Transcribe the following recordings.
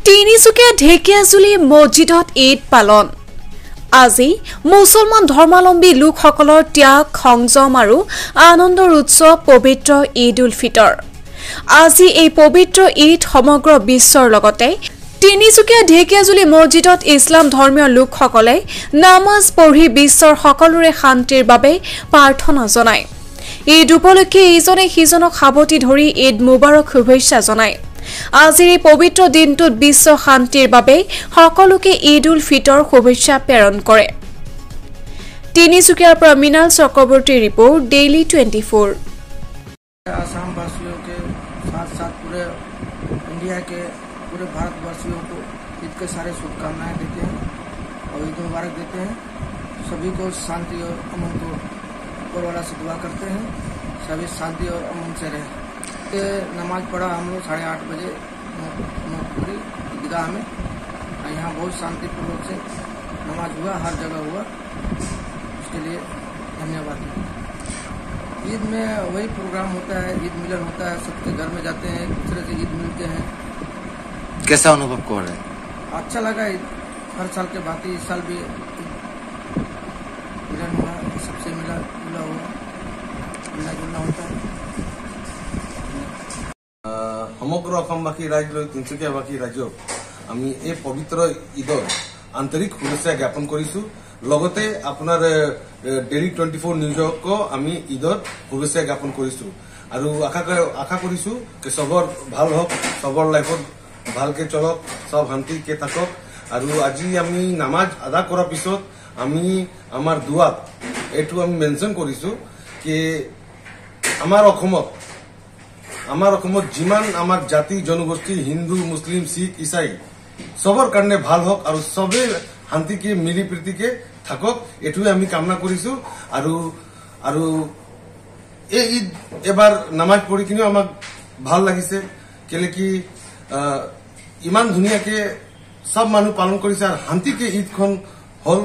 তিনিচুকীয়া ঢেকিয়াজুলি মছজিদত ঈদ পালন। আজি মুছলমান ধৰ্মাৱলম্বী লোকসকলৰ ত্যাগ সংযম আৰু আনন্দৰ উৎসৱ পবিত্ৰ ঈদ উল ফিতৰ। আজি এই পবিত্ৰ ঈদ সমগ্ৰ বিশ্বৰ লগতে তিনিচুকীয়া ঢেকিয়াজুলি মছজিদত ইছলাম ধৰ্মীয় লোকসকলে নামাজ পঢ়ি বিশ্বৰ সকলোৰে শান্তিৰ বাবে প্ৰাৰ্থনা জনায়। ঈদ উপলক্ষে ইজনে সিজনক সাৱটি ধৰি ঈদ মুবাৰক শুভেচ্ছা জনায়। আজিৰ এই পবিত্ৰ দিনটোত বিশ্ব শান্তিৰ বাবে সকলোকে ঈদ উল ফিতৰ শুভেচ্ছা প্ৰেৰণ কৰে। তিনিচুকীয়াৰ পৰা মিনাল চক্ৰৱৰ্তীৰ ৰিপৰ্ট ডেইলি 24। आसाम वासियों के साथ साथ पूरे इंडिया के पूरे भारतवासियों को ईद के सारे शुभकामनाएं देते हैं और ईद मुबारक देते हैं। सभी को शांति और अमन को ऊपर वाला से दुआ करते हैं, सभी शांति और अमन से रहे। नमाज पढ़ा हम लोग 8:30 बजे पूरी ईदगाह में। यहाँ बहुत शांतिपूर्वक से नमाज हुआ, हर जगह हुआ, उसके लिए धन्यवाद। ईद में वही प्रोग्राम होता है, ईद मिलन होता है, सबके घर में जाते हैं, एक दूसरे से ईद मिलते हैं। कैसा अनुभव कर रहे हैं? अच्छा लगा। हर साल के बाकी इस साल भी मिलन हुआ, सबसे मिला जुला होता है। সমগ্ৰ অসমবাসী ৰাইজ লৈ তিনিচুকীয়াবাসী ৰাইজক আমি এই পবিত্ৰ ঈদৰ আন্তৰিক শুভেচ্ছা জ্ঞাপন কৰিছো। লগতে আপোনাৰ ডেইলি 24 নিউজকো আমি ঈদৰ শুভেচ্ছা জ্ঞাপন কৰিছো আৰু আশা কৰিছো যে সবৰ ভাল হওক, সবৰ লাইফত ভালকে চলক, সব শান্তিকে থাকক। আৰু আজি আমি নামাজ আদা কৰাৰ পিছত আমি আমাৰ দুৱাত এইটো আমি মেনশ্যন কৰিছো যে আমাৰ অসমত যিমান আমাৰ জাতি জনগোষ্ঠী হিন্দু মুছলিম শিখ ইসাই সবৰ কাৰণে ভাল হওক আৰু সবে শান্তিকে মিলি প্ৰীতিকে থাকক, এইটোৱে আমি কামনা কৰিছো। আৰু এই ঈদ এবাৰ নামাজ পঢ়ি কিনেও আমাক ভাল লাগিছে, কেলে কি ইমান ধুনীয়াকে সব মানুহ পালন কৰিছে আৰু শান্তিকে ঈদখন হল,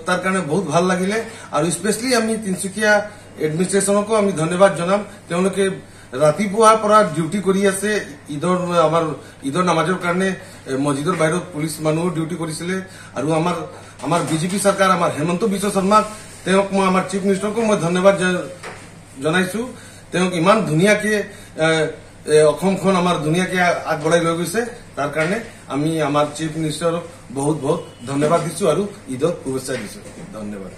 তাৰ কাৰণে বহুত ভাল লাগিলে। আৰু স্পেচিয়েলি আমি তিনিচুকীয়া এডমিনিষ্ট্ৰেশ্যনকো আমি ধন্যবাদ জনাম। তেওঁলোকে ৰাতিপুৱাৰ পৰা ডিউটি কৰি আছে আমাৰ ঈদৰ নামাজৰ কাৰণে। মছজিদৰ বাহিৰত পুলিচ মানুহ ডিউটি কৰিছিলে আৰু আমাৰ বিজেপি চৰকাৰ, আমাৰ হেমন্ত বিশ্ব শৰ্মাক, তেওঁক মই আমাৰ চিফ মিনিষ্টাৰকো মই ধন্যবাদ জনাইছো। তেওঁক ইমান ধুনীয়াকে অসমখন আমাৰ ধুনীয়াকে আগবঢ়াই লৈ গৈছে, তাৰ কাৰণে আমি আমাৰ চিফ মিনিষ্টাৰক বহুত বহুত ধন্যবাদ দিছো আৰু ঈদত শুভেচ্ছা দিছো। ধন্যবাদ।